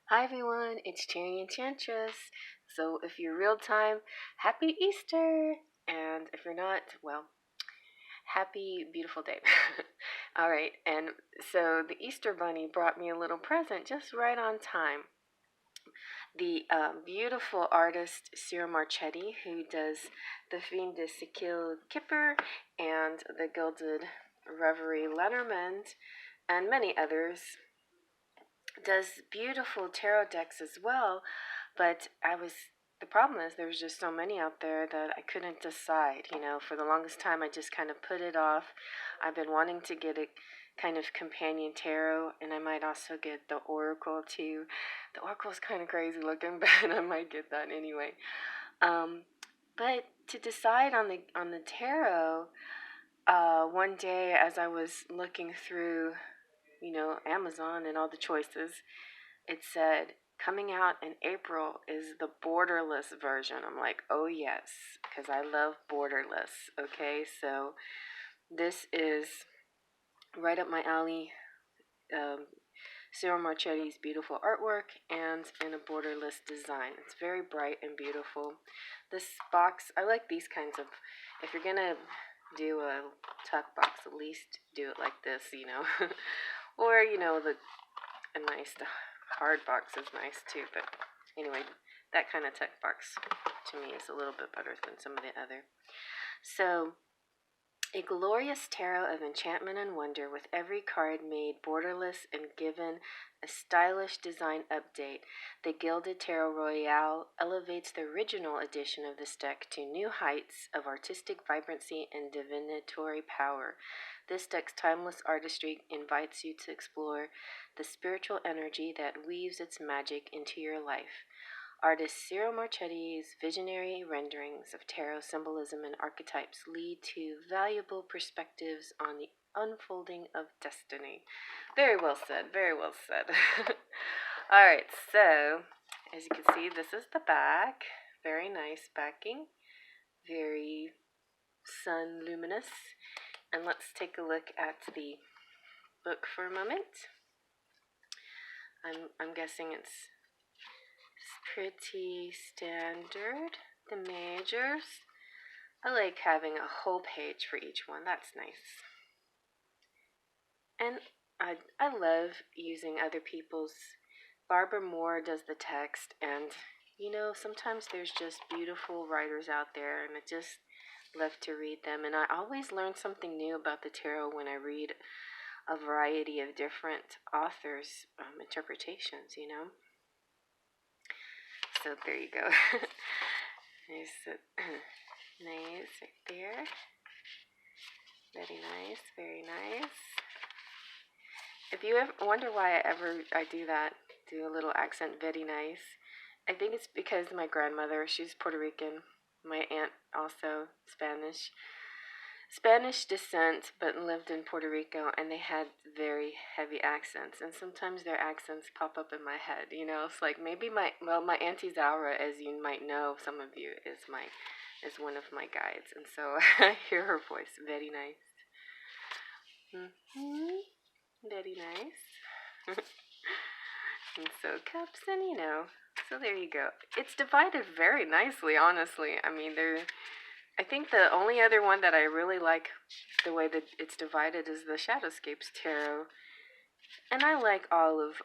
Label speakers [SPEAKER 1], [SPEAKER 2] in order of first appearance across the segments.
[SPEAKER 1] Hi everyone, it's Enchantress. So if you're real time, happy Easter! And if you're not, well, happy beautiful day. All right, and so the Easter Bunny brought me a little present just right on time. The beautiful artist Ciro Marchetti, who does the Fiend de Sibylle Kipper and the Gilded Reverie Lenormand, and many others, does beautiful tarot decks as well, but the problem is there's just so many out there that I couldn't decide. For the longest time I just kind of put it off. I've been wanting to get a kind of companion tarot, and I might also get the Oracle too. The Oracle's kind of crazy looking, but I might get that anyway. But to decide on the tarot, one day as I was looking through Amazon and all the choices, it said coming out in April is the borderless version. I'm like, oh yes, because I love borderless. Okay, so this is right up my alley. Ciro Marchetti's beautiful artwork and in a borderless design. It's very bright and beautiful. This box, I like these kinds of, if you're gonna do a tuck box, at least do it like this, or a nice hard box is nice too, but anyway, that kind of tuck box to me is a little bit better than some of the other. So, a glorious tarot of enchantment and wonder, with every card made borderless and given a stylish design update. The Gilded Royale elevates the original edition of this deck to new heights of artistic vibrancy and divinatory power. This deck's timeless artistry invites you to explore the spiritual energy that weaves its magic into your life. Artist Ciro Marchetti's visionary renderings of tarot symbolism and archetypes lead to valuable perspectives on the unfolding of destiny. Very well said, very well said. Alright, so as you can see, this is the back. Very nice backing. Very sun luminous. And let's take a look at the book for a moment. I'm guessing it's pretty standard. The majors. I like having a whole page for each one. That's nice. And I love using other people's. Barbara Moore does the text, and sometimes there's just beautiful writers out there, and I just love to read them. And I always learn something new about the tarot when I read a variety of different authors' interpretations, So there you go. There's nice right there. Very nice, very nice. If you ever wonder why I do that, do a little accent, very nice, I think it's because my grandmother, she's Puerto Rican, my aunt also Spanish descent, but lived in Puerto Rico, and they had very heavy accents, and sometimes their accents pop up in my head. It's like maybe my Auntie Zaura, as you might know, some of you, is one of my guides, and so I hear her voice. Very nice. Very nice. And so cups, and so there you go. It's divided very nicely, honestly. I think the only other one that I really like the way that it's divided is the Shadowscapes Tarot. And I like all of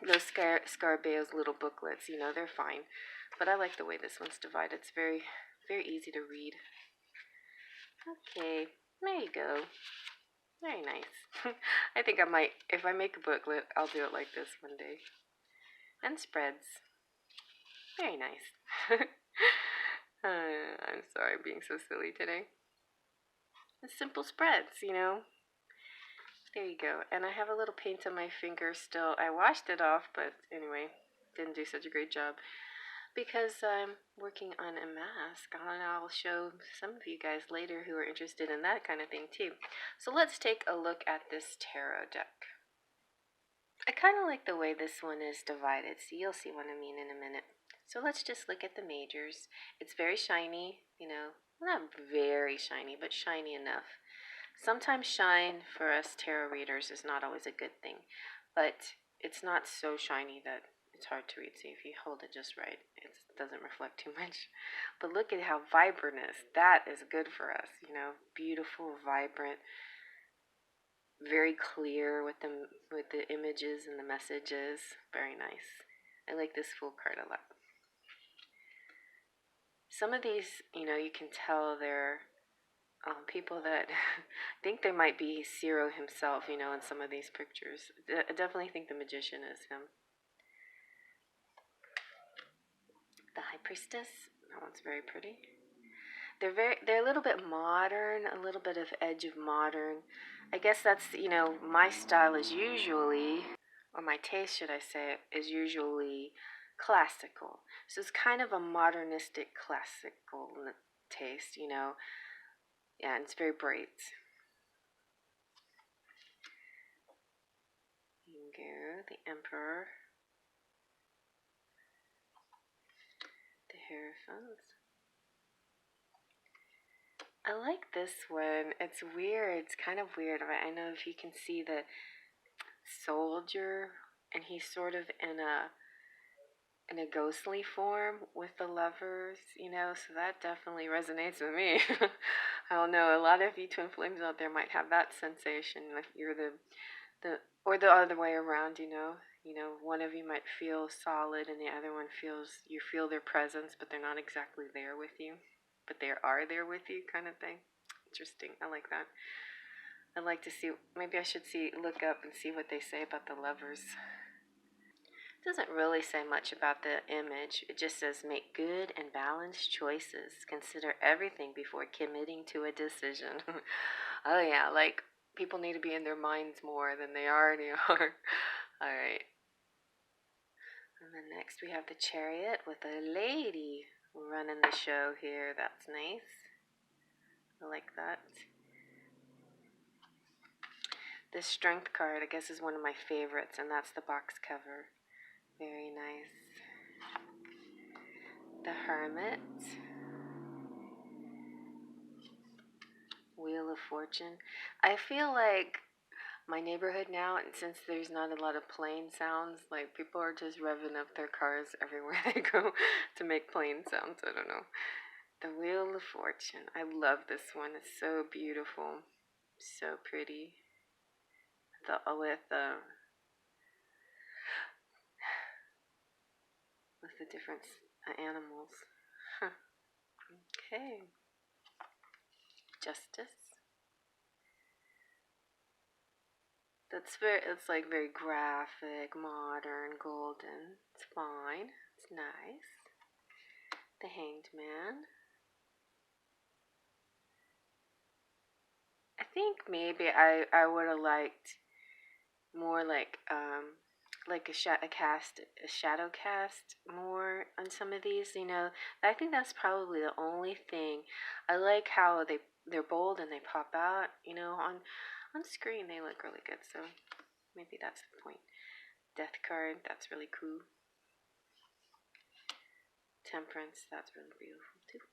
[SPEAKER 1] those Scarbeo's little booklets. They're fine. But I like the way this one's divided. It's very, very easy to read. Okay, there you go. Very nice. I think I might, if I make a booklet, I'll do it like this one day. And spreads. Very nice. I'm sorry I'm being so silly today. The simple spreads, There you go. And I have a little paint on my finger still. I washed it off, but anyway, didn't do such a great job. Because I'm working on a mask, and I'll show some of you guys later who are interested in that kind of thing too. So let's take a look at this tarot deck. I kind of like the way this one is divided, so you'll see what I mean in a minute. So let's just look at the majors. It's very shiny, not very shiny, but shiny enough. Sometimes shine for us tarot readers is not always a good thing, but it's not so shiny that it's hard to read. See, if you hold it just right, it doesn't reflect too much. But look at how vibrant it is. That is good for us, you know. Beautiful, vibrant, very clear with the images and the messages. Very nice. I like this full card a lot. Some of these, you know, you can tell they're people that think they might be Ciro himself, you know, in some of these pictures. I definitely think the magician is him. The High Priestess, that one's very pretty. They're a little bit modern, a little bit of edge of modern. I guess that's, you know, my style is usually, or my taste, should I say, is usually classical. So it's kind of a modernistic classical taste, you know. Yeah, and it's very bright. Here, the Emperor, the Hierophants. I like this one. It's weird. It's kind of weird. I know if you can see the soldier, and he's sort of in a ghostly form with the lovers, you know, so that definitely resonates with me. I don't know, a lot of you twin flames out there might have that sensation if you're the or the other way around, you know. You know, one of you might feel solid and the other one feels, you feel their presence but they're not exactly there with you, but they are there with you, kind of thing. Interesting. I like that. I'd like to see, maybe I should look up and see what they say about the lovers. It doesn't really say much about the image. It just says make good and balanced choices. Consider everything before committing to a decision. Oh yeah, like people need to be in their minds more than they already are. All right. And then next we have the Chariot with a lady running the show here. That's nice. I like that. This Strength card, I guess, is one of my favorites, and that's the box cover. Very nice. The Hermit. Wheel of Fortune. I feel like my neighborhood now, and since there's not a lot of plane sounds, like people are just revving up their cars everywhere they go to make plane sounds. I don't know. The Wheel of Fortune. I love this one. It's so beautiful. So pretty. With the different animals. Huh. Okay. Justice. It's like very graphic, modern, golden. It's fine. It's nice. The Hanged Man. I think maybe I would have liked more like a shadow cast more on some of these, you know. I think that's probably the only thing. I like how they're bold and they pop out, you know, on screen they look really good, so maybe that's the point. Death card, that's really cool. Temperance, that's really beautiful too.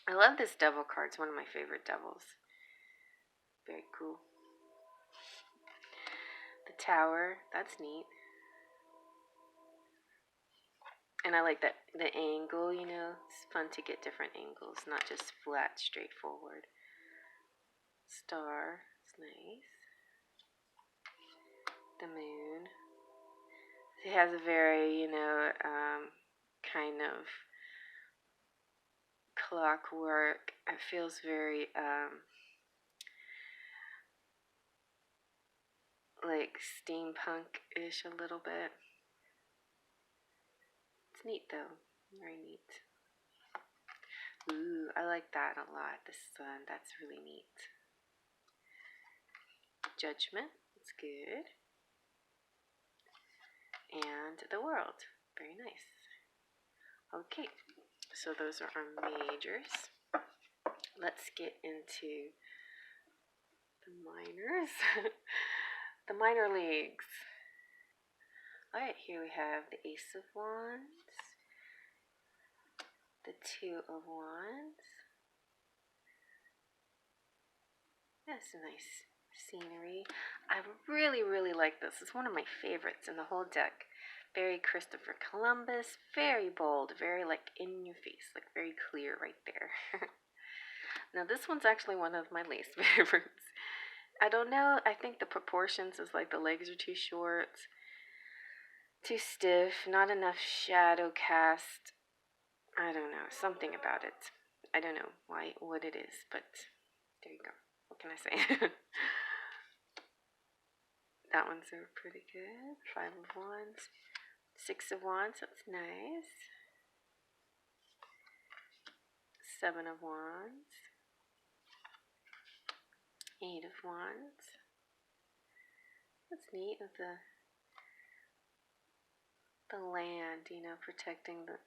[SPEAKER 1] I love this devil card. It's one of my favorite devils. Very cool. The Tower, that's neat. And I like that the angle, you know, it's fun to get different angles, not just flat, straightforward. Star, it's nice. The Moon. It has a very, you know, kind of clockwork. It feels very, like steampunk-ish a little bit. It's neat though, very neat. Ooh, I like that a lot. The Sun, that's really neat. Judgment, it's good. And the World, very nice. Okay, so those are our majors. Let's get into the minors. The minor leagues. Alright, here we have the Ace of Wands, the Two of Wands. That's a nice scenery. I really, really like this. It's one of my favorites in the whole deck. Very Christopher Columbus, very bold, very like in your face, like very clear right there. Now this one's actually one of my least favorites. I don't know, I think the proportions is like the legs are too short, too stiff, not enough shadow cast. I don't know, something about it. I don't know what it is, but there you go. What can I say? That one's pretty good. 5 of Wands. 6 of Wands, that's nice. 7 of Wands. 8 of Wands. That's neat with the land, you know, protecting the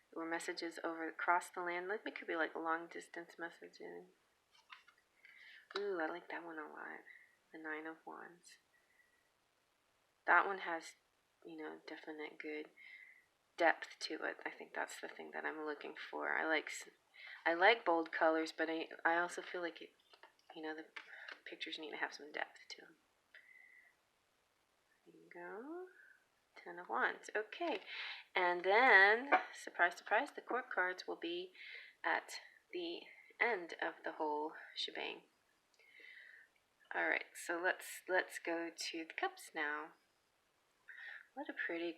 [SPEAKER 1] or messages over across the land. Like it could be like long distance messaging. Ooh, I like that one a lot. The 9 of Wands. That one has, you know, definite good depth to it. I think that's the thing that I'm looking for. I like bold colors, but I also feel like it, you know, the pictures need to have some depth to them. There you go. 10 of Wands. Okay. And then, surprise, surprise, the court cards will be at the end of the whole shebang. Alright, so let's go to the cups now. What a pretty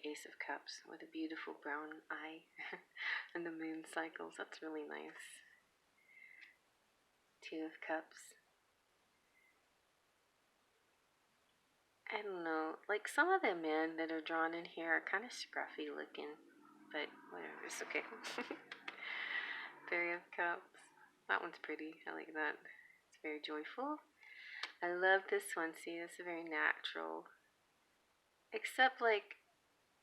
[SPEAKER 1] Ace of Cups with a beautiful brown eye and the moon cycles. That's really nice. 2 of Cups. I don't know, like some of the men that are drawn in here are kind of scruffy looking, but whatever, it's okay. 3 of Cups. That one's pretty. I like that. It's very joyful. I love this one. See, it's very natural. Except, like,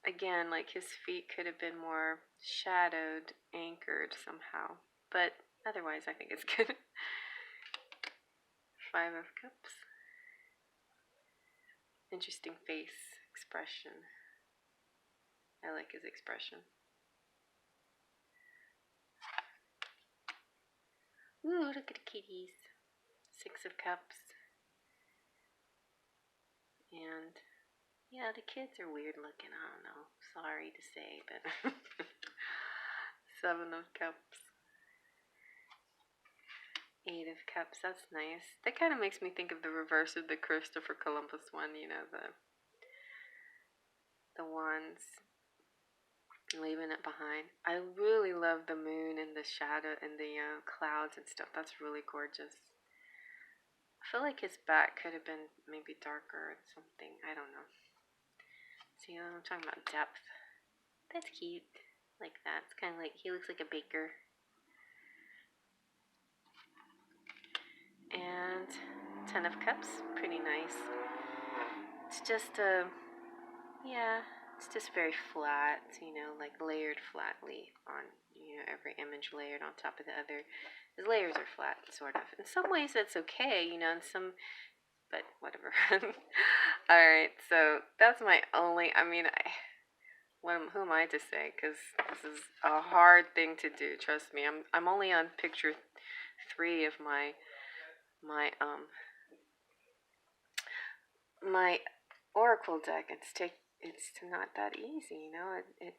[SPEAKER 1] again, like his feet could have been more shadowed, anchored somehow. But otherwise, I think it's good. 5 of Cups. Interesting face expression. I like his expression. Ooh, look at the kitties. 6 of Cups. And yeah, the kids are weird looking. I don't know. Sorry to say, but 7 of Cups. 8 of Cups. That's nice. That kind of makes me think of the reverse of the Christopher Columbus one. You know, the wands, leaving it behind. I really love the moon and the shadow and the clouds and stuff. That's really gorgeous. I feel like his back could have been maybe darker or something. I don't know. See, I'm talking about depth. That's cute. Like that. It's kind of like he looks like a baker. And 10 of Cups. Pretty nice. It's just yeah, it's just very flat, you know, like layered flatly on, you know, every image layered on top of the other. His layers are flat, sort of. In some ways, that's okay, you know, in some, but whatever. Alright, so that's my only, I mean, who am I to say? Because this is a hard thing to do, trust me. I'm only on picture 3 of my Oracle deck. It's not that easy, you know. It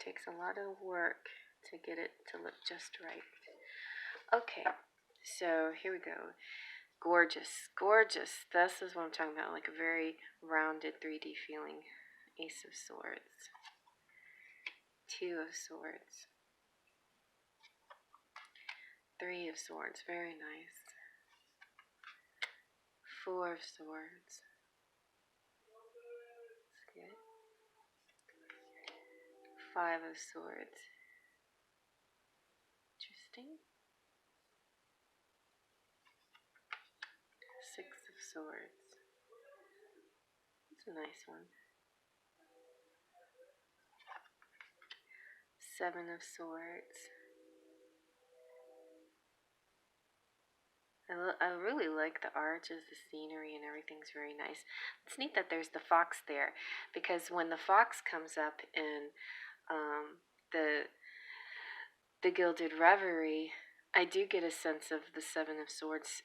[SPEAKER 1] takes a lot of work to get it to look just right. Okay, so here we go. Gorgeous, gorgeous. This is what I'm talking about, like a very rounded 3D feeling. Ace of Swords. 2 of Swords. 3 of Swords, very nice. 4 of Swords. That's good. 5 of Swords. Interesting. 6 of Swords. That's a nice one. 7 of Swords. I really like the arches, the scenery, and everything's very nice. It's neat that there's the fox there, because when the fox comes up in the Gilded Reverie, I do get a sense of the 7 of Swords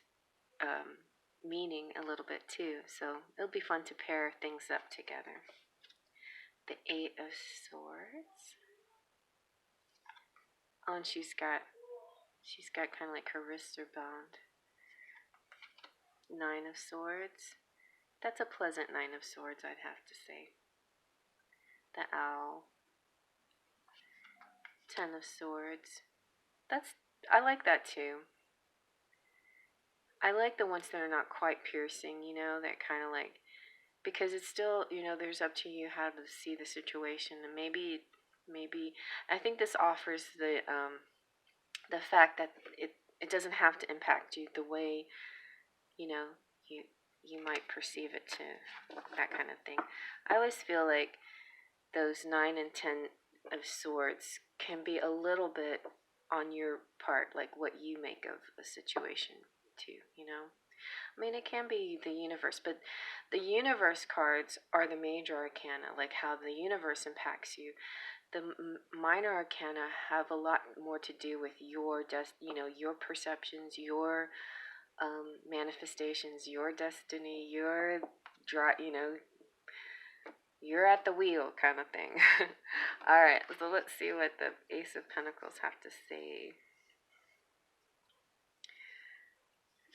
[SPEAKER 1] meaning a little bit too. So it'll be fun to pair things up together. The Eight of Swords. Oh, and she's got kind of like her wrists are bound. Nine of Swords. That's a pleasant Nine of Swords, I'd have to say. The Owl. Ten of Swords. I like that too. I like the ones that are not quite piercing, you know, that kind of like, because it's still, you know, there's up to you how to see the situation, and maybe I think this offers the fact that it doesn't have to impact you the way, you know, you might perceive it to, that kind of thing. I always feel like those 9 and 10 of Swords can be a little bit on your part, like what you make of a situation too, you know. I mean, it can be the universe, but the universe cards are the major arcana, like how the universe impacts you. The minor arcana have a lot more to do with your you know, your perceptions, your manifestations, your destiny, your you know, you're at the wheel kind of thing. All right, so let's see what the Ace of Pentacles have to say.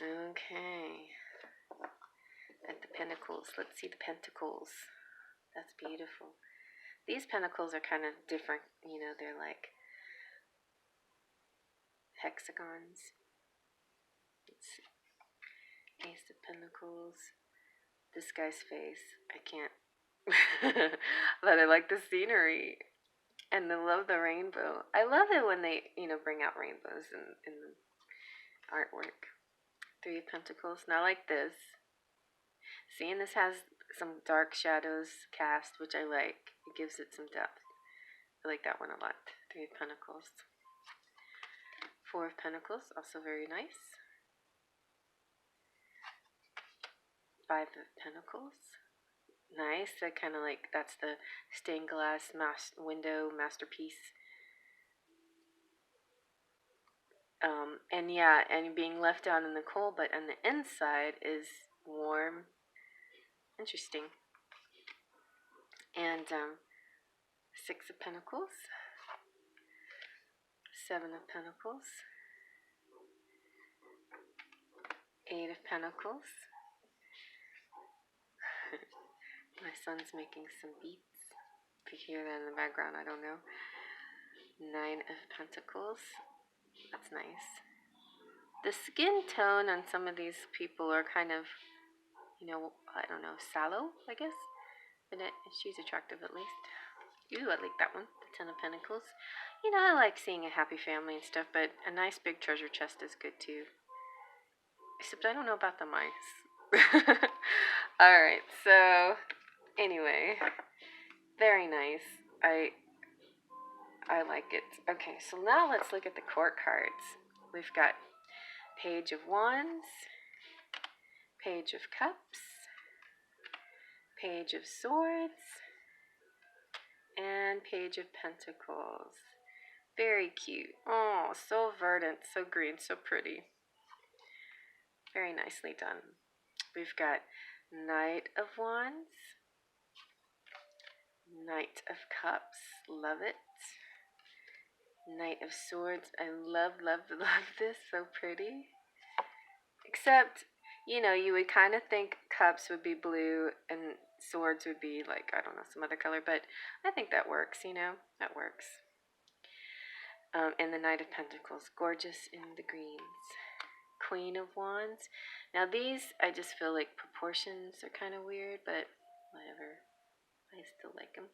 [SPEAKER 1] Okay. At the Pentacles, let's see the Pentacles. That's beautiful. These pentacles are kind of different, you know, they're like hexagons. Let's see. Ace of Pentacles. This guy's face, I can't. But I like the scenery. And I love the rainbow. I love it when they, you know, bring out rainbows in the artwork. Three of Pentacles. Now like this. See, and this has some dark shadows cast, which I like. It gives it some depth. I like that one a lot. Three of Pentacles. Four of Pentacles, also very nice. Five of Pentacles. Nice. That kind of like, that's the stained glass window masterpiece. And yeah, and being left out in the cold, but on the inside is warm. Interesting. And Six of Pentacles. Seven of Pentacles. Eight of Pentacles. My son's making some beats. If you hear that in the background, I don't know. Nine of Pentacles. That's nice. The skin tone on some of these people are kind of, you know, I don't know, sallow, I guess. But she's attractive at least. Ooh, I like that one. The Ten of Pentacles. You know, I like seeing a happy family and stuff, but a nice big treasure chest is good too. Except I don't know about the mice. Alright, so anyway, very nice. I like it. Okay, so now let's look at the court cards. We've got Page of Wands, Page of Cups, Page of Swords, and Page of Pentacles. Very cute. Oh, so verdant, so green, so pretty. Very nicely done. We've got Knight of Wands, Knight of Cups, love it. Knight of Swords, I love this, so pretty. Except, you know, you would kind of think cups would be blue and swords would be like, I don't know, some other color, but I think that works, you know, that works. And the Knight of Pentacles, gorgeous in the greens. Queen of Wands. Now these, I just feel like proportions are kind of weird, but whatever. I still like them.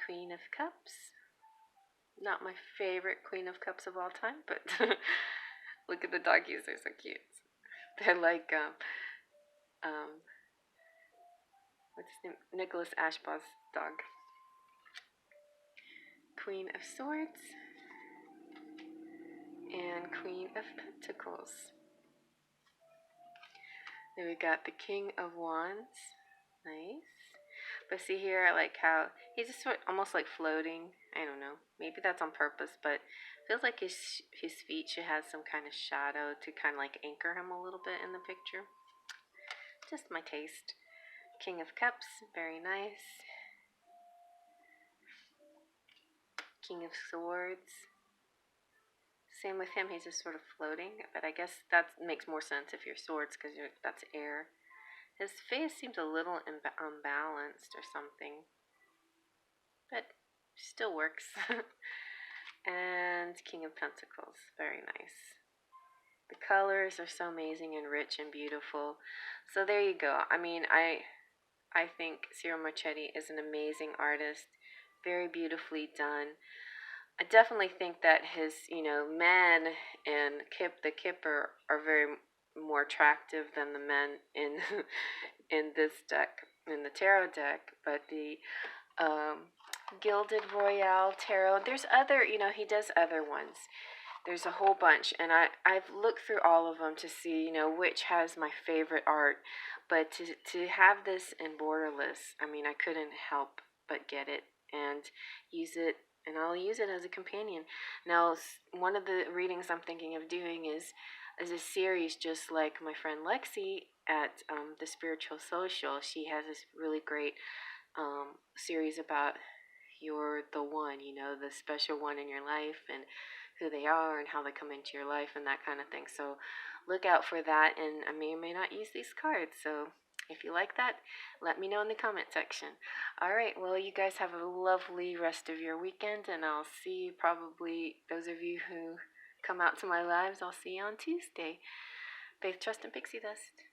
[SPEAKER 1] Queen of Cups. Not my favorite Queen of Cups of all time, but look at the doggies, they're so cute. They're like, what's his name? Nicholas Ashbaugh's dog. Queen of Swords. And Queen of Pentacles. Then we got the King of Wands. Nice. But see here, I like how he's just almost like floating. I don't know. Maybe that's on purpose, but feels like his feet should have some kind of shadow to kind of like anchor him a little bit in the picture. Just my taste. King of Cups, very nice. King of Swords. Same with him, he's just sort of floating, but I guess that makes more sense if you're swords because that's air. His face seems a little unbalanced or something, but still works. And King of Pentacles, very nice. The colors are so amazing and rich and beautiful. So there you go. I mean, I think Ciro Marchetti is an amazing artist, very beautifully done. I definitely think that his, men and the Kipper are very more attractive than the men in in this deck, in the tarot deck. But the Gilded Royale tarot, there's other, he does other ones. There's a whole bunch, and I've looked through all of them to see, which has my favorite art. But to have this in borderless, I mean, I couldn't help but get it and use it, and I'll use it as a companion. Now, one of the readings I'm thinking of doing is a series just like my friend Lexi at the Spiritual Social. She has this really great series about you're the one, the special one in your life and who they are and how they come into your life and that kind of thing. So look out for that, and I may or may not use these cards. So if you like that, let me know in the comment section. All right, well, you guys have a lovely rest of your weekend, and I'll see you probably, those of you who come out to my lives, I'll see you on Tuesday. Faith, trust, and pixie dust.